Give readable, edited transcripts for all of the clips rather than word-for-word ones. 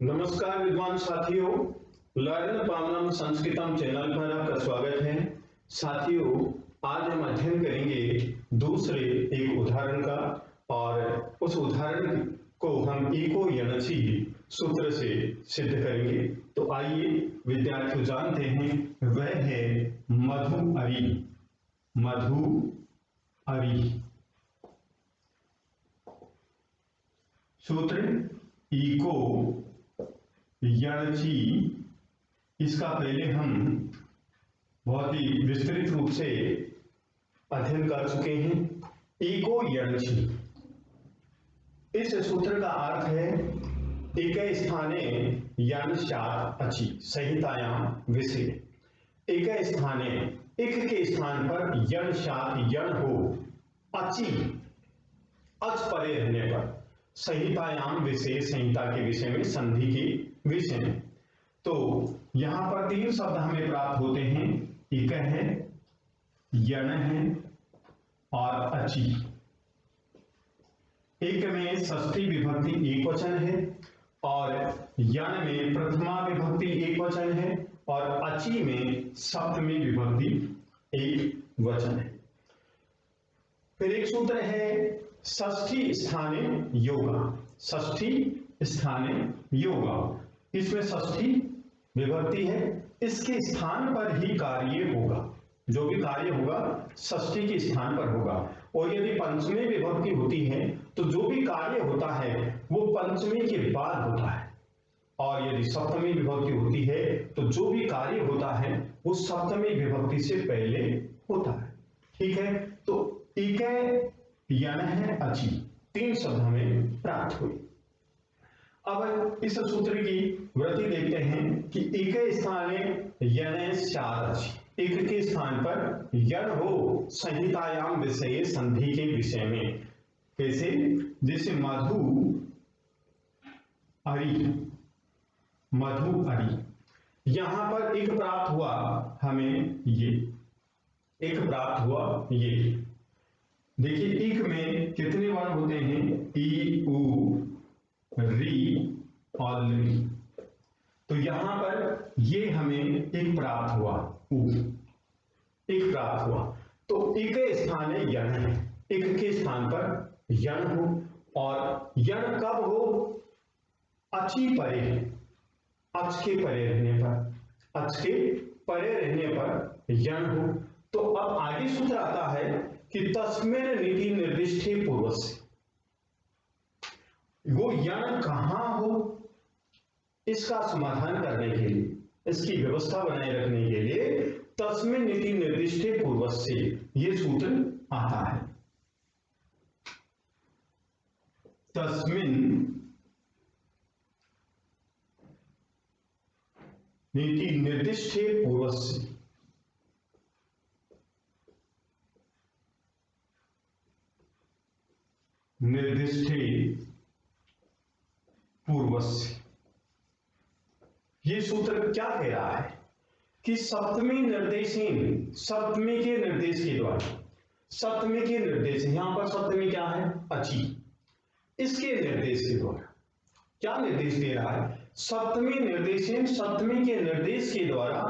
नमस्कार विद्वान साथियों, लर्न पावनम संस्कृतम चैनल पर आपका स्वागत है। साथियों, आज हम अध्ययन करेंगे दूसरे एक उदाहरण का और उस उदाहरण को हम इको यणचि सूत्र से सिद्ध करेंगे। तो आइए विद्यार्थी जानते हैं, वह है मधु अरी। मधु अरी सूत्र इको यणचि। इसका पहले हम बहुत ही विस्तृत रूप से अध्ययन कर चुके हैं। इको यणचि, इस सूत्र का अर्थ है एक स्थाने यण शात अचि संहितायाम विषय। एक स्थाने, एक के स्थान पर यण शात यण हो, अचि अच परे रहने पर, संहितायाम विषय संहिता के विषय में, संधि के विषय में। तो यहां पर तीन शब्द हमें प्राप्त होते हैं, एक है, यण है और अचि। एक में षष्ठी विभक्ति एक वचन है और यण में प्रथमा विभक्ति एक वचन है और अचि में सप्तमी विभक्ति एक वचन है। फिर एक सूत्र है षष्ठी स्थाने योगा। षष्ठी स्थाने योगा, इसमें षष्ठी विभक्ति है, इसके स्थान पर ही कार्य होगा। जो भी कार्य होगा षष्ठी के स्थान पर होगा। और यदि पंचमी विभक्ति होती है तो जो भी कार्य होता है वो पंचमी के बाद होता है, और यदि सप्तमी विभक्ति होती है तो जो भी कार्य होता है वो सप्तमी विभक्ति से पहले होता है। ठीक है, तो इक यण है अचि, तीन शब्द हमें प्राप्त हुए। अब इस सूत्र की वृत्ति देखते हैं कि एक स्थाने यण शात अचि, एक के स्थान पर यण हो संहितायाम विषय संधि के विषय में। कैसे? जैसे मधु अरी, मधु अरी, यहां पर एक प्राप्त हुआ हमें, ये एक प्राप्त हुआ ये। देखिए एक में कितने वर्ण होते हैं? ई, उ, री और ली। तो यहां पर ये हमें एक प्राप्त हुआ, उ, एक प्राप्त हुआ। तो एक स्थान है यण है, एक के स्थान पर यण हो, और यण कब हो? अचि परे, अच के परे रहने पर, अच के परे रहने पर यण हो। तो अब आगे सूत्र आता है कि तस्मिन् नीति निर्दिष्टे पूर्वस्य। वो यण कहां हो, इसका समाधान करने के लिए, इसकी व्यवस्था बनाए रखने के लिए तस्मिन् नीति निर्दिष्टे पूर्वस्य ये सूत्र आता है। तस्मिन् नीति निर्दिष्टे पूर्वस्य, निर्दिष्टे पूर्वस्य, ये सूत्र क्या कह रहा है कि सप्तमी निर्देशीन, सप्तमी के निर्देश के द्वारा, सप्तमी के निर्देश, यहां पर सप्तमी क्या है? अचि, इसके निर्देश के द्वारा क्या निर्देश दे रहा है? सप्तमी निर्देशीन, सप्तमी के निर्देश के द्वारा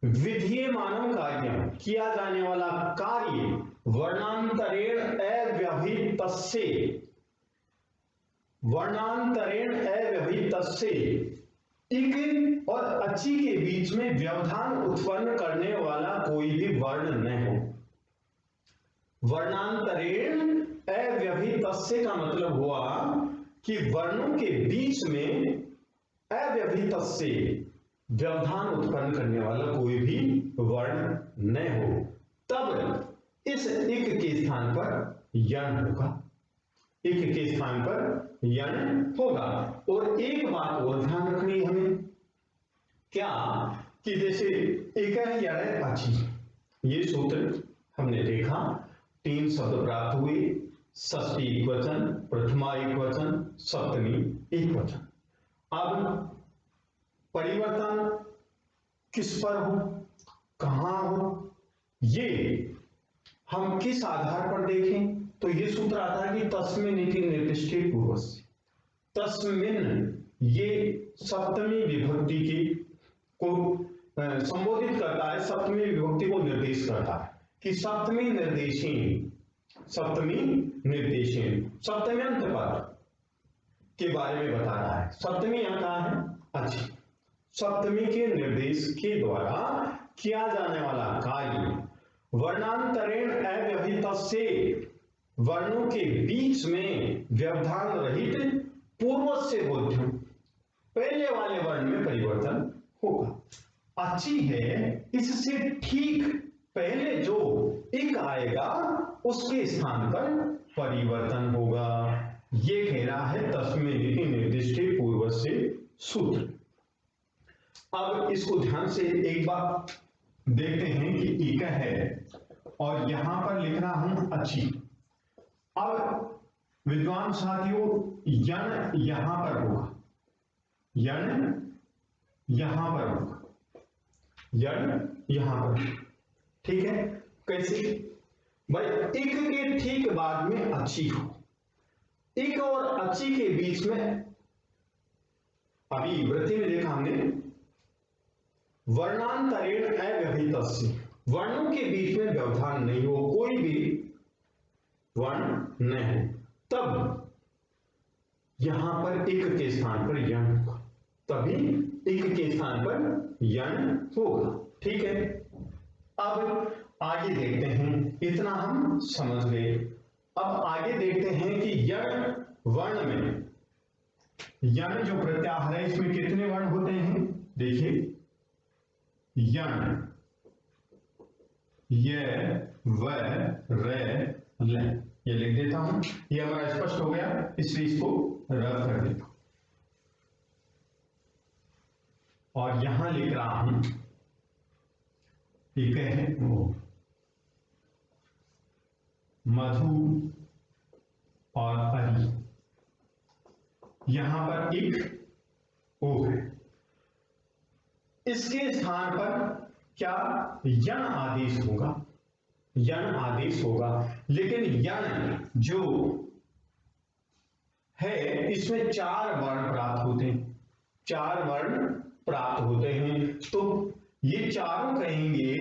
विधीयमानं कार्य, किया जाने वाला कार्य, वर्णांतरेण अव्यवहितस्य, वर्णांतरेण अव्यवहितस्य, इक और अचि के बीच में व्यवधान उत्पन्न करने वाला कोई भी वर्ण न हो। वर्णांतरेण अव्यवहितस्य का मतलब हुआ कि वर्णों के बीच में अव्यवहितस्य, व्यवधान उत्पन्न करने वाला कोई भी वर्ण न हो, तब इस एक के स्थान पर यण होगा, एक के स्थान पर यण होगा। और एक बात और ध्यान रखनी है हमें, क्या कि जैसे एक है यण अचि, ये सूत्र हमने देखा, तीन शब्द प्राप्त हुए, षष्ठी एक वचन, प्रथमा एक वचन, सप्तमी एक वचन। अब परिवर्तन किस पर हो, कहां हो, ये हम किस आधार पर देखें? तो ये सूत्र आता है कि तस्मिन् नीति निर्दिष्टे पूर्वस्य। तस्मिन् ये सप्तमी विभक्ति की को संबोधित करता है, सप्तमी विभक्ति को निर्देश करता है कि सप्तमी निर्देशीन, सप्तमी निर्देशीन सप्तम्यंत पद के बारे में बता रहा है। सप्तमी यहाँ कहाँ है? अच्छी। सप्तमी के निर्देश के द्वारा किया जाने वाला कार्य वर्णांतरेण अव्यवहितस्य, वर्णों के बीच में व्यवधान रहित पूर्वस्य बोध्यम, पहले वाले वर्ण में परिवर्तन होगा। अच्छी है, इससे ठीक पहले जो एक आएगा उसके स्थान पर परिवर्तन होगा। ये कह रहा है तस्मै निर्दिष्टे पूर्वस्य सूत्र। अब इसको ध्यान से एक बार देखते हैं कि एक है और यहां पर लिख रहा हूं अच्छी। अब विद्वान साथियों, यण यहां पर होगा, यण यहां पर होगा, यण यहां पर, ठीक है। कैसे भाई? एक के ठीक बाद में अच्छी हो, एक और अच्छी के बीच में, अभी वृत्ति में देखा हमने वर्णांतरेण अव्यवहितस्य, वर्णों के बीच में व्यवधान नहीं हो, कोई भी वर्ण नहीं, तब यहां पर एक के स्थान पर यण होगा, तभी एक के स्थान पर यण होगा, ठीक है। अब आगे देखते हैं, इतना हम समझ गए। अब आगे देखते हैं कि यण वर्ण में, यण जो प्रत्याहार है इसमें कितने वर्ण होते हैं? देखिए, यण य व र ल, ये लिख देता हूं, ये हमारा स्पष्ट हो गया, इसलिए इसको रद्द कर देता हूं और यहां लिख रहा हूं, ठीक है, वो मधु और अरि, यहां पर एक ओ है, इसके स्थान पर क्या यण आदेश होगा, यण आदेश होगा। लेकिन यण जो है इसमें 4 वर्ण प्राप्त होते हैं, 4 वर्ण प्राप्त होते हैं, तो ये चारों कहेंगे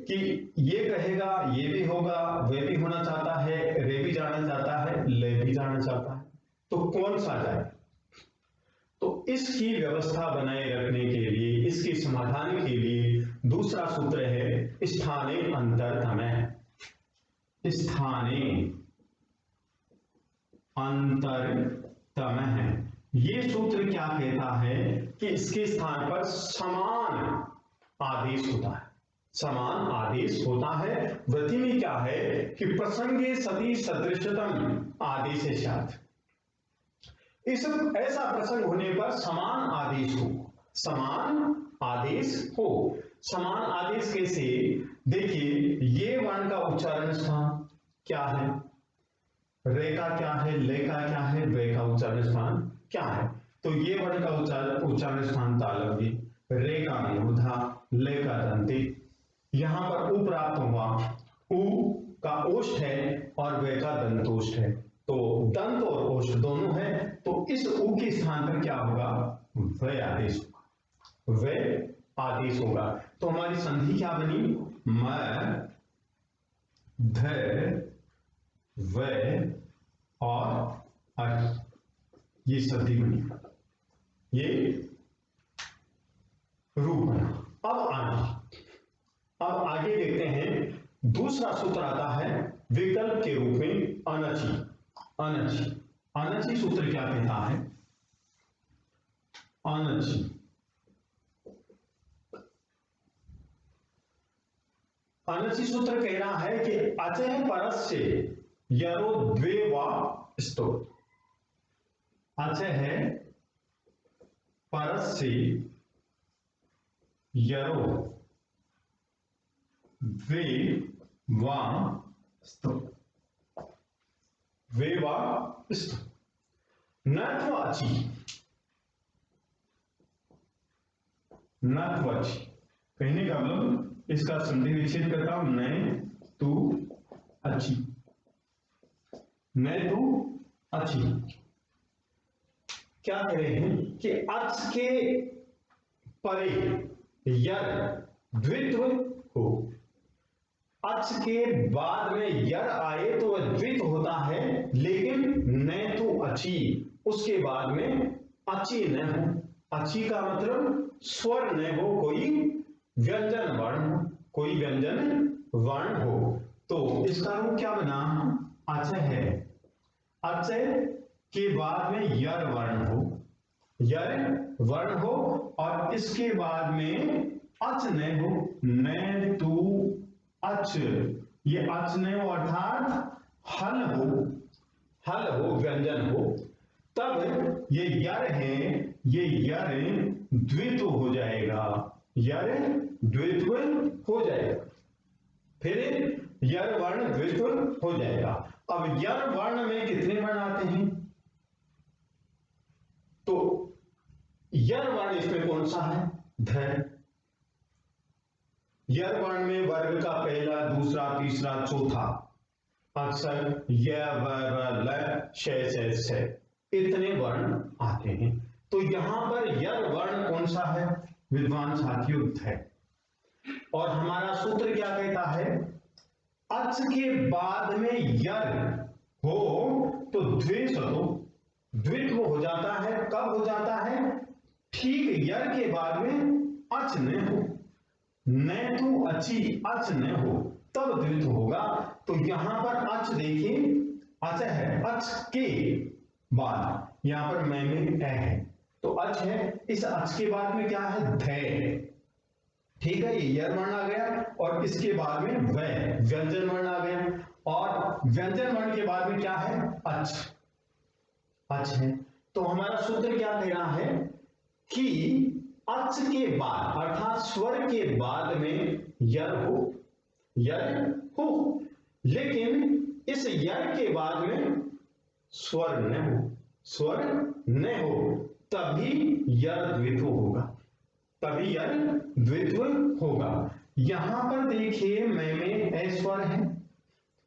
कि ये कहेगा ये भी होगा, वे भी होना चाहता है, रे भी जाना चाहता है, ले भी जाना चाहता है, तो कौन सा जाए? तो इसकी व्यवस्था बनाए रखने के लिए, इसके समाधान के लिए दूसरा सूत्र है स्थाने अंतरतमः, स्थाने अंतरतमः। ये सूत्र क्या कहता है कि इसके स्थान पर समान आदेश होता है, समान आदेश होता है। वृत्ति में क्या है कि प्रसंगे सति सदृशतम आदेश स्यात्, इस ऐसा प्रसंग होने पर समान आदेश हो, समान आदेश हो। समान आदेश कैसे? देखिए, ये वर्ण का उच्चारण स्थान क्या है, रे का क्या है, ले का क्या है, वे का उच्चारण स्थान क्या है? तो ये वर्ण का उच्चारण स्थान तालव्य, रे का मूर्धा, ले का दंते, यहां पर उ प्राप्त हुआ, उ का ओष्ठ है और वे का दंतोष्ठ है, तो दंत और ओष्ठ दोनों है, तो इस उ के स्थान पर क्या होगा? वे आदेश होगा, वे आदेश होगा। तो हमारी संधि क्या बनी? म ध व और अ, ये संधि बनी, ये रूप बना। अब आगे देखते हैं, दूसरा सूत्र आता है विकल्प के रूप में अनचि। अनचि, अनचि सूत्र क्या कहता है? अनचि, अनचि सूत्र कह रहा है कि अचः परस्य यरो द्वे वा स्तोत्र, अचः परस्य यरो द्वे वा स्तोत्र, वे वा स्तोत्र, नत्वचि, नत्वचि कहने का मतलब, इसका संधि विच्छेद करता हूं, नए तू अच्छी, नए तू अच्छी, क्या कह रहे हैं कि अच के परे यर द्वित्व हो। अच के बाद में यर आए तो वह द्वित्व होता है, लेकिन न तो अची, उसके बाद में अची न हो। अची का मतलब स्वर न हो, कोई व्यंजन वर्ण हो, कोई व्यंजन वर्ण हो। तो इसका रूप क्या बना, अच है। अच के बाद में यर वर्ण हो, यर वर्ण हो, और इसके बाद में अच न हो, न तू अच। ये अच न हो अर्थात हल हो, हल हो, व्यंजन हो, तब ये यर है, ये यर द्वित्व हो जाएगा, यर द्वित्व हो जाएगा। फिर यर वर्ण द्वित्व हो जाएगा। अब यर वर्ण में कितने वर्ण आते हैं, तो यर वर्ण इसमें कौन सा है, ध। यर वर्ण में वर्ग का पहला, दूसरा, तीसरा, चौथा अक्षर य व र ल श इतने वर्ण आते हैं। तो यहां पर यर वर्ण कौन सा है विद्वान साथियों, है। और हमारा सूत्र क्या कहता है, अच के बाद में यर हो तो द्वित्व हो जाता है। कब हो जाता है, ठीक यर के बाद में अच न हो, न तो अची, अच न हो, तब द्वित्व होगा। तो यहां पर अच देखिए, अच है, अच के बाद यहां पर मैं में ए है, तो अच है, इस अच के बाद में क्या है, ध। ठीक है, ये यर वर्ण आ गया, और इसके बाद में व व्यंजन वर्ण आ गया, और व्यंजन वर्ण के बाद में क्या है, अच, अच है। तो हमारा सूत्र क्या कह रहा है कि अच के बाद अर्थात स्वर के बाद में यर हो, यर हो, लेकिन इस यर के बाद में स्वर न हो, स्वर न हो, तभी यर द्वित्व होगा, तभी यर द्वित्व होगा। यहां पर देखिए मैं में ए स्वर है,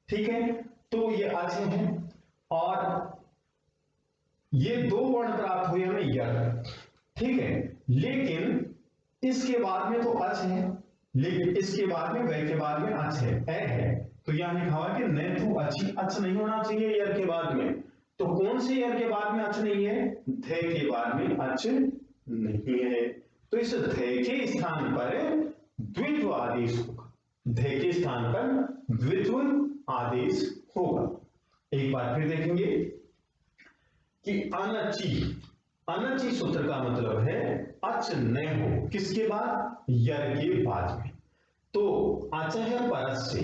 ठीक है, तो ये अच है, और ये दो वर्ण प्राप्त हुए हमें यर, ठीक है, लेकिन इसके बाद में तो अच है, लेकिन इसके बाद में व के बाद में अच है, ए है, तो यहां लिखा हुआ कि न तू अच्छी, अच नहीं होना चाहिए यर के बाद में। तो कौन से यर के बाद में अच नहीं है, थे के बाद में अच नहीं है, तो इस थे के स्थान पर द्वित्व आदेश होगा, धे के स्थान पर द्वित्व आदेश होगा। एक बार फिर देखेंगे कि अनची, अनची सूत्र का मतलब है अच न हो, किसके बाद, यर के बाद में। तो अच है परत से,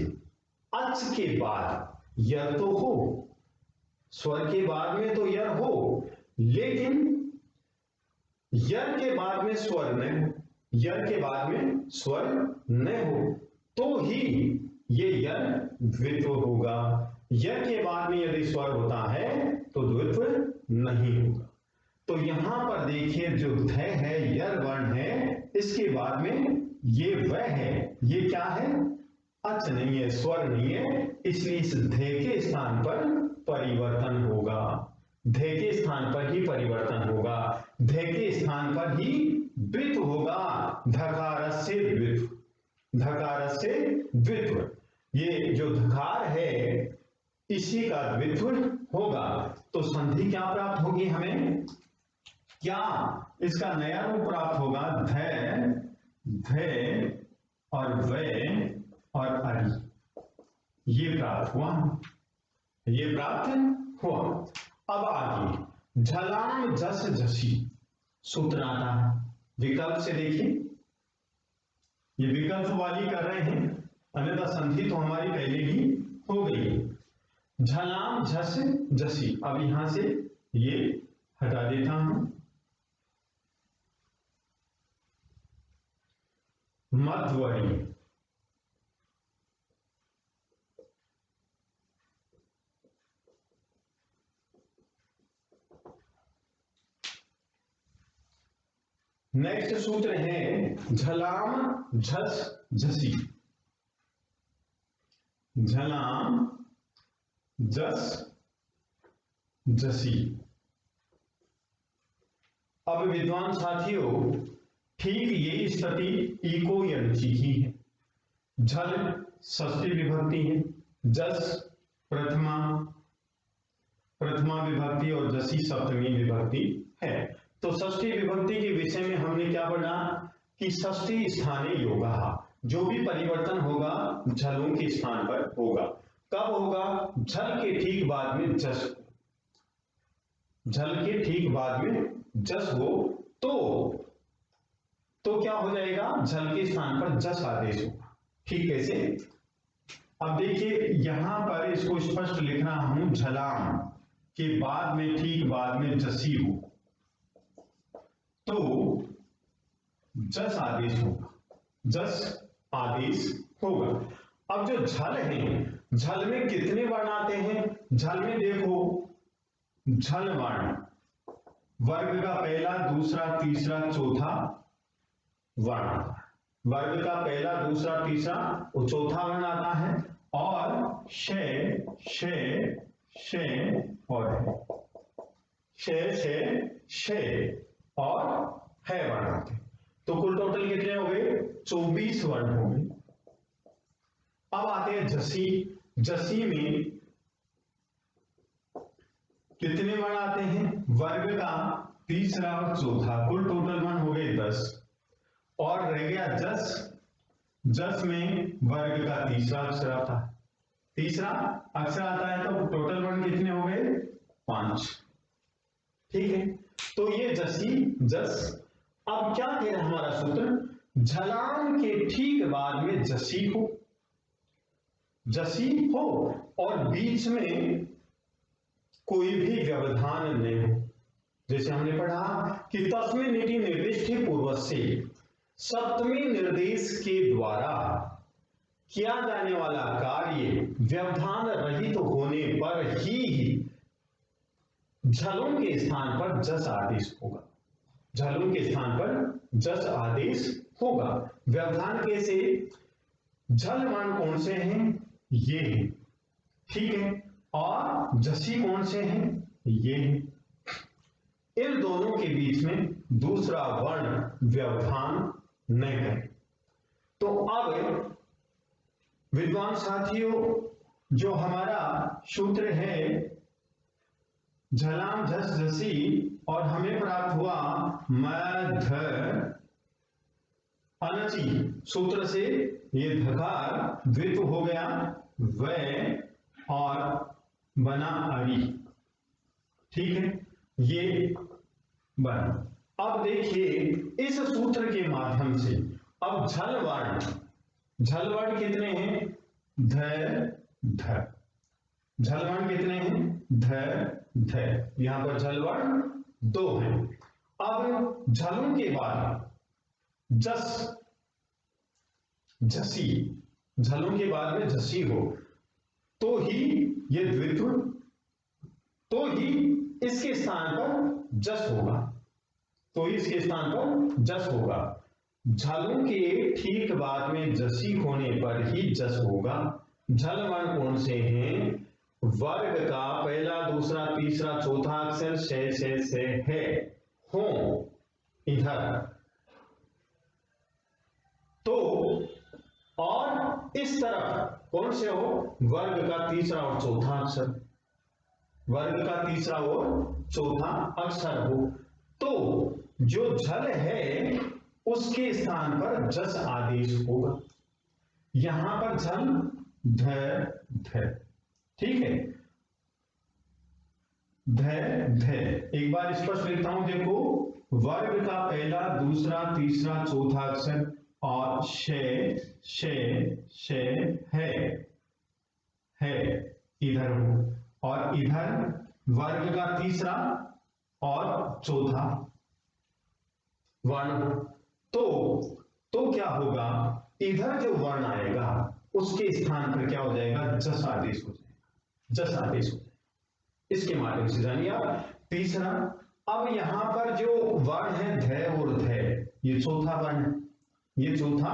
अच के बाद यर तो हो, स्वर के बाद में तो यर हो, लेकिन यर के बाद में स्वर न हो, यर के बाद में स्वर न हो, तो ही ये यर द्वित्व होगा। यर के बाद में यदि स्वर होता है तो द्वित्व नहीं होगा। तो यहां पर देखिए जो ध है, यर वर्ण है, इसके बाद में ये व है, ये क्या है, अच नहीं है, स्वर नहीं है, इसलिए इस ध के स्थान पर परिवर्तन होगा, ध के स्थान पर ही परिवर्तन होगा, ध के स्थान पर ही द्वित्व होगा, धकार से द्वित्व, धकार से द्वित्व। ये जो धकार है इसी का द्वित्व होगा। तो संधि क्या प्राप्त होगी हमें, क्या इसका नया रूप प्राप्त होगा, ध, ध और व और अरि, ये प्राप्त हुआ, ये प्राप्त हुआ। अब आगे झलाम झस झसी सूत्र आता है, विकल्प से देखिए, ये विकल्प वाली कर रहे हैं, अन्यथा संधि तो हमारी पहले ही हो गई है। झलाम झस झसी, अब यहां से ये हटा देता हूं, मध्वरी, नेक्स्ट सूत्र है झलाम झस झसी, झलाम झस झसी। अब विद्वान साथियों, ठीक यही स्थिति इको या ऋचि की है। झल षष्ठी विभक्ति है, जस प्रथमा विभक्ति और जसी सप्तमी विभक्ति है। तो षष्ठी विभक्ति के विषय में हमने क्या पढ़ा कि षष्ठी स्थाने योगः, जो भी परिवर्तन होगा झलों के स्थान पर होगा। कब होगा? झल के ठीक बाद में जस, झल के ठीक बाद में जस हो तो क्या हो जाएगा? झल के स्थान पर जस आदेश होगा। ठीक कैसे? अब देखिए यहां पर इसको स्पष्ट लिख रहा हूं, झलाम के बाद में ठीक बाद में जसी हो तो जस आदेश होगा, जस आदेश होगा। अब जो झल है, झल में कितने वर्ण आते हैं? झल में देखो, झल वर्ण वर्ग का पहला, दूसरा, तीसरा, चौथा वर्ण आता है। वर्ग का पहला, दूसरा, तीसरा और चौथा वर्ण आता है। और शे शे शे और है, शे शे शे और है वर्ण आते हैं। तो कुल टोटल कितने हो गए? 24 वर्ण हो गए। अब आते हैं जसी। जसी में कितने वर्ण आते हैं? वर्ग का तीसरा और चौथा, कुल टोटल वर्ण हो गए 10। और रह गया जस। जस में वर्ग का तीसरा अक्षर आता है, तीसरा अक्षर आता है तो टोटल वर्ण कितने हो गए? 5। ठीक है, तो ये जसी जस। अब क्या कह रहा है हमारा सूत्र? झलाम के ठीक बाद में जसी हो, जसी हो और बीच में कोई भी व्यवधान नहीं हो। जैसे हमने पढ़ा कि तस्मै नीति निर्दिष्ट पूर्वस्य, सप्तमी निर्देश के द्वारा किया जाने वाला कार्य व्यवधान रहित होने पर ही झलों के स्थान पर जस आदेश होगा। झलों के स्थान पर जस आदेश होगा। व्यवधान कैसे? झल वर्ण कौन से हैं? ये हैं, ठीक है, और जसी कौन से हैं? ये हैं। इन दोनों के बीच में दूसरा वर्ण व्यवधान नहीं है। तो अब विद्वान साथियों, जो हमारा सूत्र है झलाम झस झसी, और हमें प्राप्त हुआ मध्य अनची, सूत्र से ये धकार द्वित्व हो गया, वै और बना अरी। ठीक है, ये बना। अब देखिए इस सूत्र के माध्यम से अब झल वर्ण कितने हैं? ध ध। झल वर्ण कितने हैं? ध ध। यहां पर झल वर्ण 2 हैं। अब झलों के बाद जस जसी, झलों के बाद में जसी हो तो ही ये द्वित्व, तो ही इसके स्थान पर जस होगा, तो ही इसके स्थान पर जस होगा। झलों के ठीक बाद में जसी होने पर ही जस होगा। झल वर्ण कौन से हैं? वर्ग का पहला, दूसरा, तीसरा, चौथा अक्षर से है हो इधर तो, और इस तरफ कौन से हो? वर्ग का तीसरा और चौथा अक्षर, वर्ग का तीसरा और चौथा अक्षर हो तो जो झल है उसके स्थान पर जस आदेश होगा। यहां पर झल ध ध। ठीक है, ध ध। एक बार स्पष्ट लिखता हूं, देखो, वर्ग का पहला, दूसरा, तीसरा, चौथा अक्षर और शे शे है इधर हो, और इधर वर्ग का तीसरा और चौथा वर्ण। तो क्या होगा? इधर जो वर्ण आएगा उसके स्थान पर क्या हो जाएगा? जस आदेश हो जाएगा, जस आदेश हो जाएगा। इसके माध्यम से जानिए आप। तीसरा, अब यहां पर जो वर्ण है ध और ध, ये चौथा वर्ण है, ये चौथा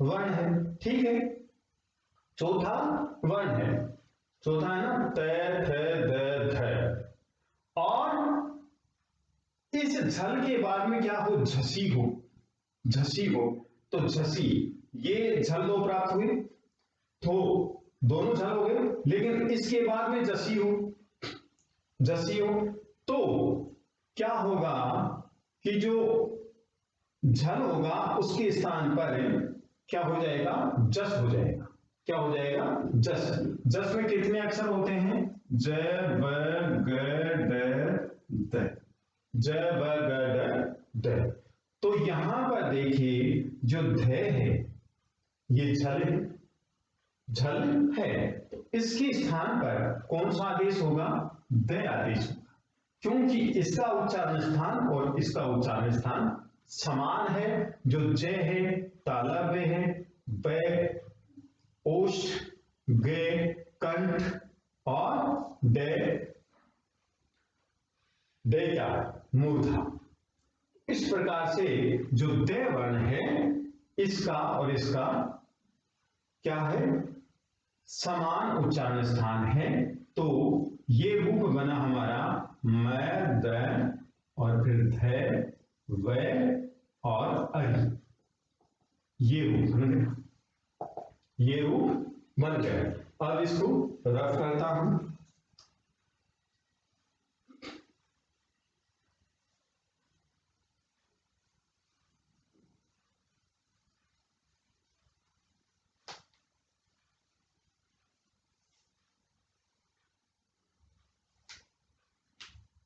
वर्ण है। ठीक है, चौथा वर्ण है, चौथा है ना, त थ द ध। और इस झल के बाद में क्या हो, झसी हो, झसी हो, तो झसी, ये झल दो प्राप्त हुए, तो दोनों झल हो गए, लेकिन इसके बाद में जसी हो, जसी हो, तो क्या होगा कि जो झल होगा उसके स्थान पर क्या हो जाएगा, जस हो जाएगा। क्या हो जाएगा, जस। जस में कितने अक्षर होते हैं, ज ब ग ड द, ज ब ग ड द। तो यहां पर देखिए जो ध है ये झल है, झल है, तो इसके स्थान पर कौन सा आदेश होगा, द आदेश होगा, क्योंकि इसका उच्चारण स्थान और इसका उच्चारण स्थान समान है। जो ज है तालव्य है, ब ओष्ठ, ग कंठ और ड क्या, मूर्धा। इस प्रकार से जो द वर्ण है इसका और इसका क्या है, समान उच्चारण स्थान है। तो ये रूप बना हमारा म द और फिर ध व और अरि, ये रूप बन गया, ये रूप बन गया। अब इसको रफ करता हूं,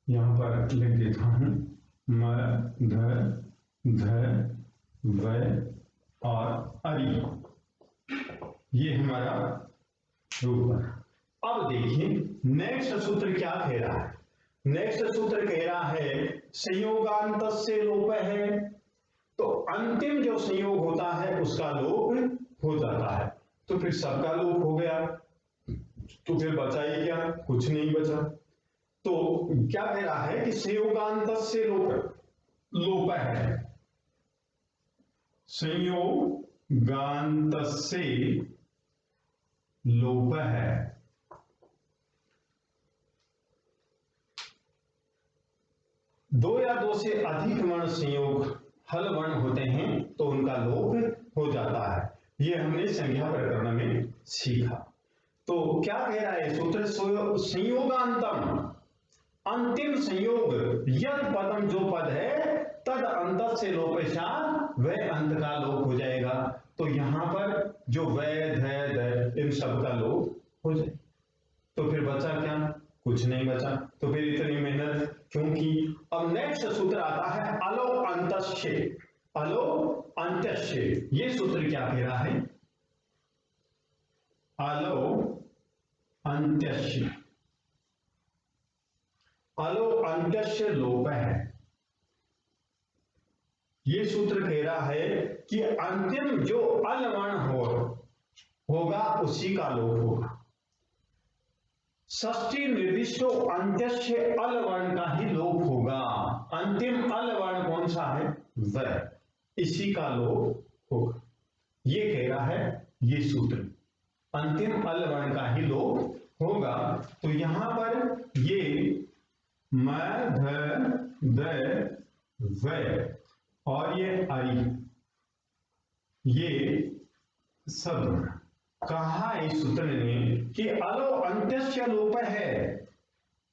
यहां पर लिख देता हूं म ध व और अरि, ये हमारा रूप बना। अब देखिए नेक्स्ट सूत्र क्या कह रहा है, नेक्स्ट सूत्र कह रहा है संयोगांत से लोप है, तो अंतिम जो संयोग होता है उसका लोप हो जाता है, तो फिर सबका लोप हो गया, तो फिर बचा ही क्या, कुछ नहीं बचा। तो क्या कह रहा है कि संयोगांत से लोप है, संयोगांत से लोप है, दो या दो से अधिक वर्ण संयोग हल वर्ण होते हैं तो उनका लोप हो जाता है, ये हमने संज्ञा प्रकरण में सीखा। तो क्या कह रहा है सूत्र, संयोगांतम, अंतिम संयोग, यद पदम, जो पद है, तद अंत से लोपशात, वह अंत का लोप हो जाएगा। तो यहां पर जो वै ध द इन सब का लोप हो जाए, तो फिर बचा क्या, कुछ नहीं बचा, तो फिर इतनी मेहनत, क्योंकि अब नेक्स्ट सूत्र आता है अलो अंतस्य, अलो अंतस्य। ये सूत्र क्या कह रहा है, अलो अंत्यस्य, अलो अंत्यस्य लोप है। ये सूत्र कह रहा है कि अंतिम जो अल वर्ण होगा उसी का लोप होगा। षष्ठी निर्दिष्टो अंत्यस्य अल वर्ण का ही लोप होगा, अंतिम अल वर्ण कौन सा है, वह, इसी का लोप होगा, ये कह रहा है ये सूत्र, अंतिम अल वर्ण का ही लोप होगा। तो यहां पर ये म ध द व और ये अरि, ये सब कहा इस सूत्र ने कि अलो अंत्यस्य लोप है,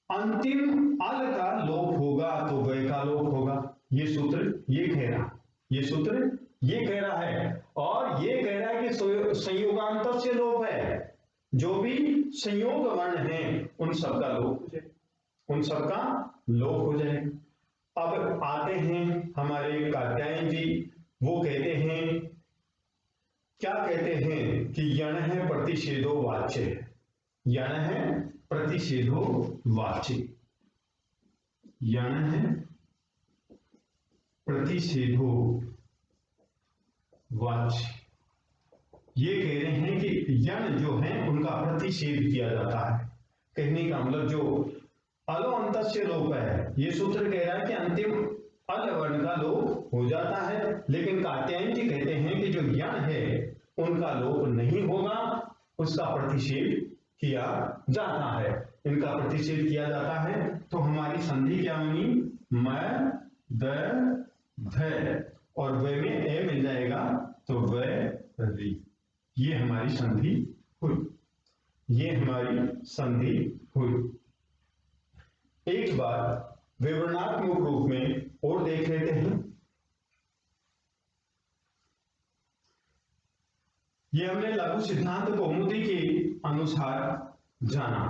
अंतिम अल का लोप होगा तो वह का लोप होगा। ये सूत्र ये कह रहा, ये सूत्र ये कह रहा है, और ये कह रहा है कि संयोगांत से लोप है, जो भी संयोग वर्ण है उन सबका लोप हो जाए, उन सबका लोप हो जाए। अब आते हैं हमारे कात्यायन जी, वो कहते हैं, क्या कहते हैं कि यण है प्रतिषेधो वाच्य, यण है प्रतिषेधो वाच्य, यण है प्रतिषेधो वाच्य। ये कह रहे हैं कि यण जो है उनका प्रतिषेध किया जाता है, कहने का मतलब जो अलो अंतस्य लोप है, ये सूत्र कह रहा है कि अंतिम अल वर्ण का लोप हो जाता है, लेकिन कात्यायन जी कहते हैं कि जो यण है उनका लोप नहीं होगा, उसका प्रतिषेध किया जाता है, इनका प्रतिषेध किया जाता है। तो हमारी संधि क्या बनी, म द, ध, और वे में ए मिल जाएगा तो वे री। ये हमारी संधि हुई, ये हमारी संधि हुई। एक बार विवरणात्मक रूप में और देख लेते हैं। ये हमने लघु सिद्धांत कौमुदी के अनुसार जाना,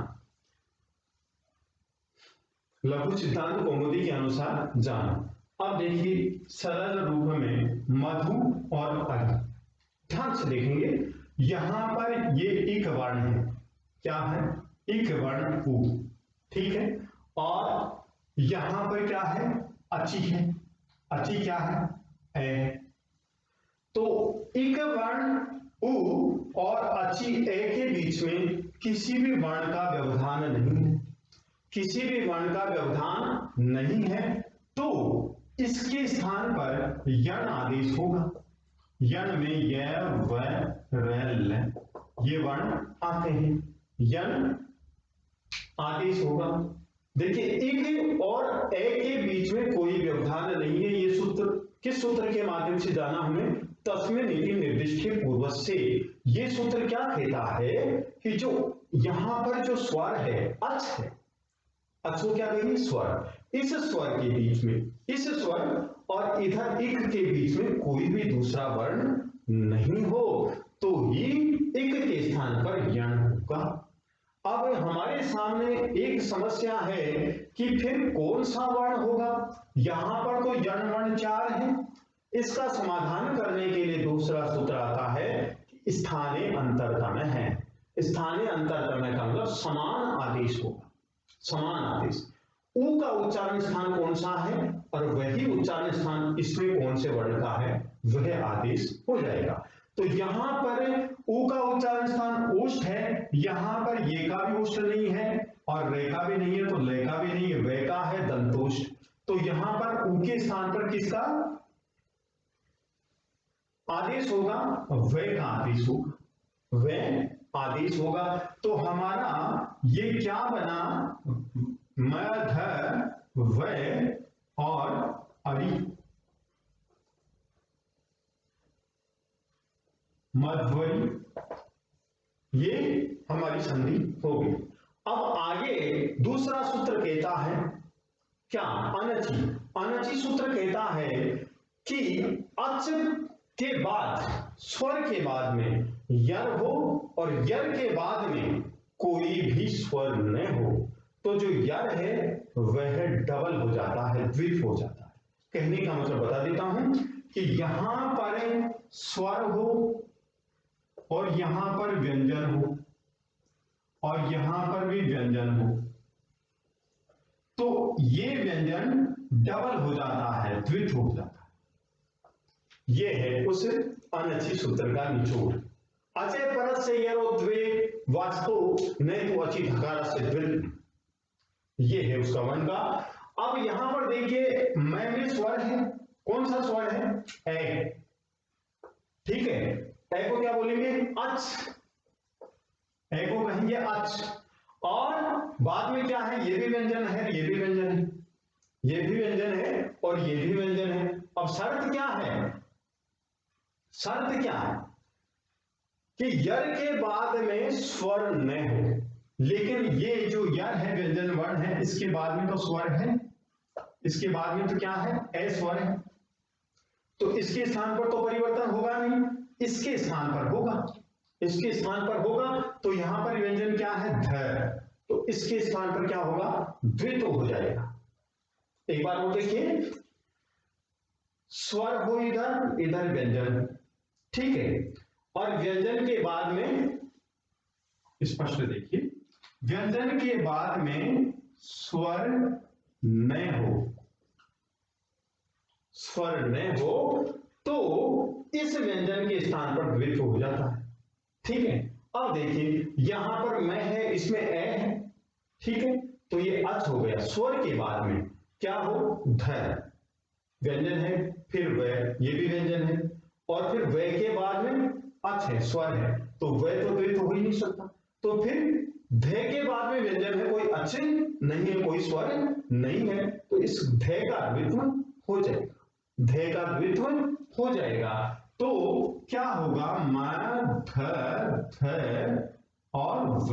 लघु सिद्धांत कौमुदी के अनुसार जाना। अब देखिए सरल रूप में मधु और अरि, ध्यान से देखेंगे। यहां पर ये इक वर्ण है, क्या है? इक वर्ण उ, ठीक है। और यहां पर क्या है? अची है, अची क्या है? ए। तो इक वर्ण उ और अची ए के बीच में किसी भी वर्ण का व्यवधान नहीं है, किसी भी वर्ण का व्यवधान नहीं है, तो इसके स्थान पर यण आदेश होगा। यण में य, व, र, ल ये वर्ण आते हैं, यण आदेश होगा। देखिए इक और ए के बीच में कोई व्यवधान नहीं है। ये सूत्र किस सूत्र के माध्यम से जाना हमें? तस्मै नीति निर्दिष्ट पूर्व से। ये सूत्र क्या कहता है कि जो यहां पर जो स्वर है, अच है, अच को क्या कहेंगे? स्वर। इस स्वर के बीच में, इस स्वर और इधर इक के बीच में कोई भी दूसरा वर्ण नहीं हो तो ही इक के स्थान पर यण होगा। अब हमारे सामने एक समस्या है कि फिर कौन सा वर्ण होगा? यहां पर तो यण वर्ण 4 है। इसका समाधान करने के लिए दूसरा सूत्र आता है कि स्थानीय अंतरतम है। स्थानीय अंतरतम का मतलब समान आदेश होगा, समान आदेश। उ का उच्चारण स्थान कौन सा है और वही उच्चारण स्थान इसमें कौन से वर्ण का है, वह आदेश हो जाएगा। तो यहां पर उ का उच्चारण स्थान ओष्ठ है, यहां पर ये का भी ओष्ठ नहीं है और रे का भी नहीं है, तो ले का भी नहीं है, वे का है दंतोष्ठ। तो यहां पर उ के स्थान पर किसका आदेश होगा? वे का आदेश होगा, वे आदेश होगा। तो हमारा ये क्या बना? मध, वे और अरि, मध्वरी, ये हमारी संधि होगी। अब आगे दूसरा सूत्र कहता है क्या? अनची। अनची सूत्र कहता है कि अच के बाद, स्वर के बाद में यर हो और यर के बाद में कोई भी स्वर न हो तो जो यर है वह डबल हो जाता है, द्वित हो जाता है। कहने का मतलब बता देता हूं कि यहां पर स्वर हो और यहां पर व्यंजन हो और यहां पर भी व्यंजन हो तो ये व्यंजन डबल हो जाता है, द्वित हो जाता है। ये है उस अनची सूत्र का निचोड़। अचय परत से यरो द्वे वास्तु नहीं तो अची धकार से द्वित, ये है उसका वर्ण का। अब यहां पर देखिए मैं में स्वर है, कौन सा स्वर है? ए, ठीक है। ए को क्या बोलेंगे? अच, ए को कहेंगे अच। और बाद में क्या है? ये भी व्यंजन है, ये भी व्यंजन है, ये भी व्यंजन है और ये भी व्यंजन है। अब शर्त क्या है? शर्त क्या है कि यर के बाद में स्वर न हो, लेकिन ये जो यर है व्यंजन वर्ण है, इसके बाद में तो स्वर है, इसके बाद में तो क्या है? ए स्वर है। तो इसके स्थान पर तो परिवर्तन होगा नहीं, इसके स्थान पर होगा, इसके स्थान पर होगा। तो यहां पर व्यंजन क्या है? ध, तो इसके स्थान पर क्या होगा? द्वित हो जाएगा। एक बार वो देखिए, स्वर हो इधर, इधर व्यंजन, ठीक है। और व्यंजन के बाद में स्पष्ट देखिए, व्यंजन के बाद में स्वर न हो, स्वर न हो तो इस व्यंजन के स्थान पर द्वित हो जाता है, ठीक है। अब देखिए यहां पर मैं है, इसमें ए है, ठीक है। तो ये अच हो गया। स्वर के बाद में क्या हो? ध, व्यंजन है, फिर व, ये भी व्यंजन है, और फिर व के बाद में अच है, स्वर है, तो व तो द्वित हो ही नहीं सकता। तो फिर ध के बाद में व्यंजन है, कोई अच नहीं है, कोई स्वर नहीं है, तो इस ध का द्वित्व हो जाएगा, धे का द्वित्व हो जाएगा। तो क्या होगा, म ध और व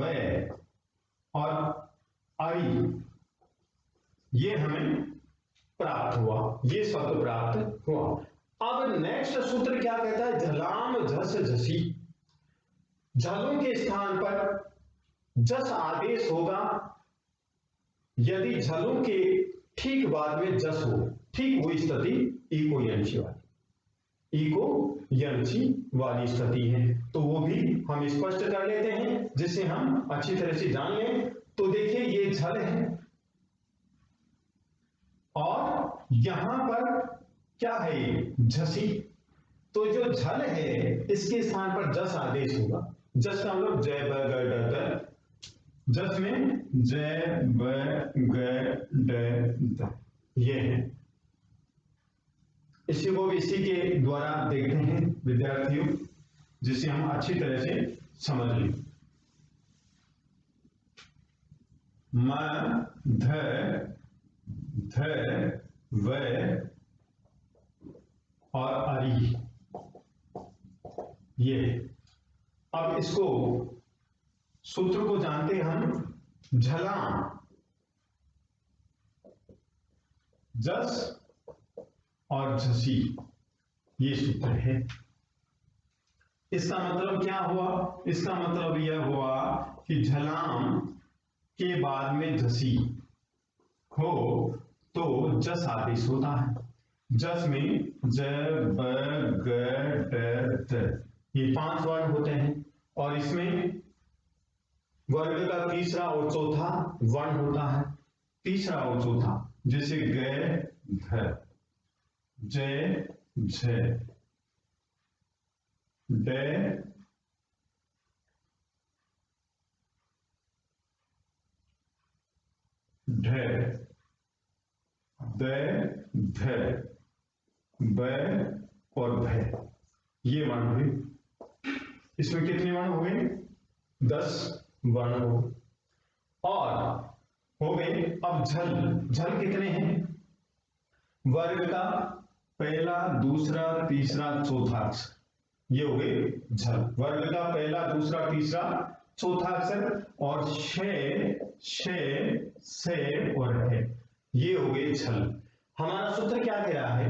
और अरि, ये हमें प्राप्त हुआ, ये शब्द प्राप्त हुआ। अब नेक्स्ट सूत्र क्या कहता है, झलाम झस झसी। झलों के स्थान पर जस आदेश होगा यदि झलों के ठीक बाद में जस हो, ठीक वही स्थिति इको यंशी वाली, इको यंशी वाली स्थिति है। तो वो भी हम स्पष्ट कर लेते हैं जिसे हम अच्छी तरह से जान लें। तो देखिए ये झल है और यहां पर क्या है, ये झसी। तो जो झल है इसके स्थान पर जस आदेश होगा। जस का मतलब जय ब ग ड, जस में जय ब ग ड, ये है। इसी को भी इसी के द्वारा देखते हैं विद्यार्थियों, जिसे हम अच्छी तरह से समझ लें। म ध व और अरि, ये। अब इसको सूत्र को जानते हम, झलाम जस और झसी, ये सूत्र है। इसका मतलब क्या हुआ, इसका मतलब यह हुआ कि झलाम के बाद में झसी हो तो जस आदेश होता है। जस में ज ब ग ड द, ये 5 वर्ण होते हैं और इसमें वर्ग का तीसरा और चौथा वर्ण होता है। तीसरा और चौथा, जैसे ग ध, ज झ, ड ढ, द ध, ब और भ, ये वर्ण हुए। इसमें कितने वर्ण हो गए, 10 वर्ण हो गए। और हो गए अब झल। झल कितने हैं, वर्ग का पहला दूसरा तीसरा चौथा अक्षर, ये हो गए झल। वर्ग का पहला दूसरा तीसरा चौथा अक्षर और से और है, ये हो गए झल। हमारा सूत्र क्या कह रहा है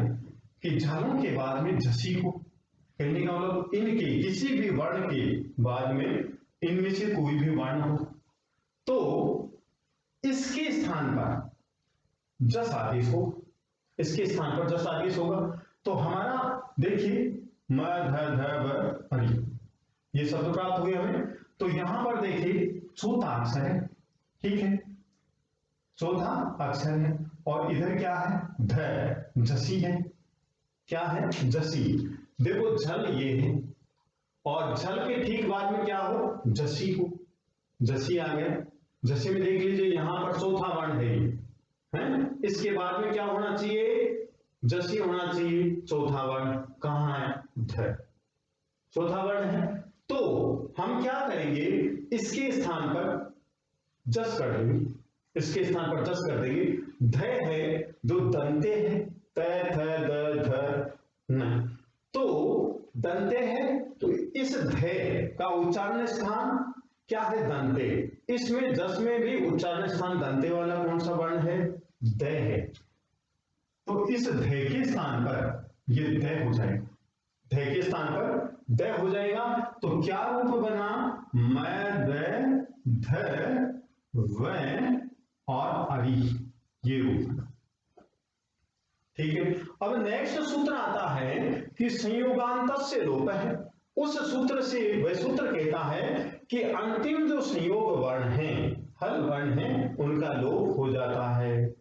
कि झलों के बाद में झसी को, कहने का मतलब इनके किसी भी वर्ण के बाद में इनमें से कोई भी वर्ण हो तो इसके स्थान पर जस आदेश हो, इसके स्थान पर जस आदेश होगा। तो हमारा देखिए म ध ब अरि, ये शब्द प्राप्त हुए हमें। तो यहां पर देखिए चौथा अक्षर है, ठीक है, चौथा अक्षर है और इधर क्या है, ध, झसी है। क्या है, झसी। देखो झल ये है और झल के ठीक बाद में क्या हो, झसी हो, झसी आ गया। झसी में देख लीजिए यहां पर चौथा वर्ण है, हैं? इसके बाद में क्या होना चाहिए, झसी होना चाहिए। चौथा वर्ण कहां है, ध, चौथा वर्ण है। तो हम क्या करेंगे, इसके स्थान पर जस कर देंगे, इसके स्थान पर जस कर देंगे। ध है जो दंते है, त थ द ध न, तो दंते है तो इस ध का उच्चारण स्थान क्या है, दंते। इसमें जस में भी उच्चारण स्थान दंते वाला कौन सा वर्ण है, द है। तो इस ध के स्थान पर ये द हो जाएगा, ध के स्थान पर द हो जाएगा। तो क्या रूप बना, म द ध व और अरि, ये रूप बना। ठीक है। अब नेक्स्ट सूत्र आता है कि संयोगांतस्य लोप है। उस सूत्र से वह सूत्र कहता है कि अंतिम जो संयोग वर्ण है, हल वर्ण है, उनका लोप हो जाता है,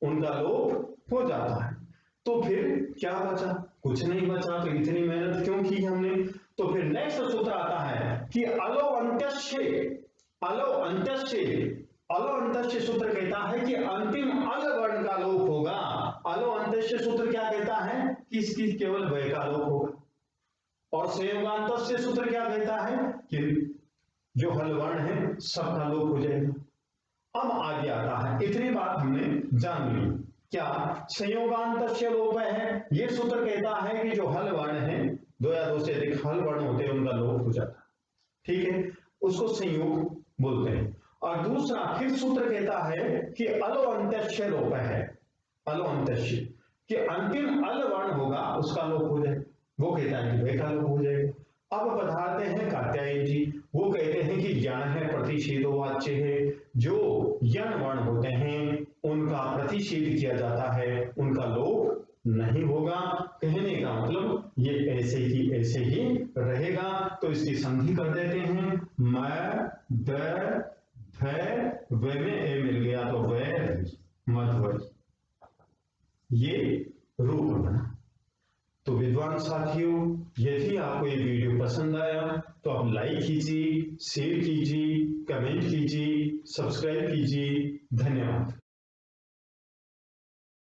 उनका लोप हो जाता है। तो फिर क्या बचा, कुछ नहीं बचा। तो इतनी मेहनत क्यों की हमने। तो फिर नेक्स्ट सूत्र आता है कि अलो अंत्यस्य सूत्र कहता है कि अंतिम अल वर्ण का लोप होगा। अलो अंत्यस्य सूत्र क्या कहता है कि इसकी केवल वय का लोप होगा। और संयोगांतस्य सूत्र क्या कहता है कि जो हल वर्ण है सबका लोप हो जाएगा। अब आगे आता है, इतनी बात हमने जान ली। क्या संयोगांतस्य लोप है? ये सूत्र कहता है कि जो हल वर्ण है, दो या दो से अधिक हल वर्ण होते हैं उनका लोप हो जाता है, ठीक है, उसको संयोग बोलते हैं। और दूसरा फिर सूत्र कहता है कि अलो अंत्यस्य लोप है, अलो अंत्यस्य कि अंतिम अल वर्ण होगा उसका लोप हो जाए, वो कहता है कि वह का लोप हो जाएगा। अब बताते हैं कात्यायन जी, वो कहते हैं कि ज्ञान है प्रतिषेधोवाच्य है, जो यण वर्ण होते हैं उनका प्रतिषेध किया जाता है, उनका लोप नहीं होगा। कहने का मतलब ये ऐसे ही रहेगा। तो इसकी संधि कर देते हैं, मैं द वे में ए मिल गया तो वै मध्य, ये रूप बना। तो विद्वान साथियों, यदि आपको ये वीडियो पसंद आया तो आप लाइक कीजिए, शेयर कीजिए, कमेंट कीजिए, सब्सक्राइब कीजिए। धन्यवाद।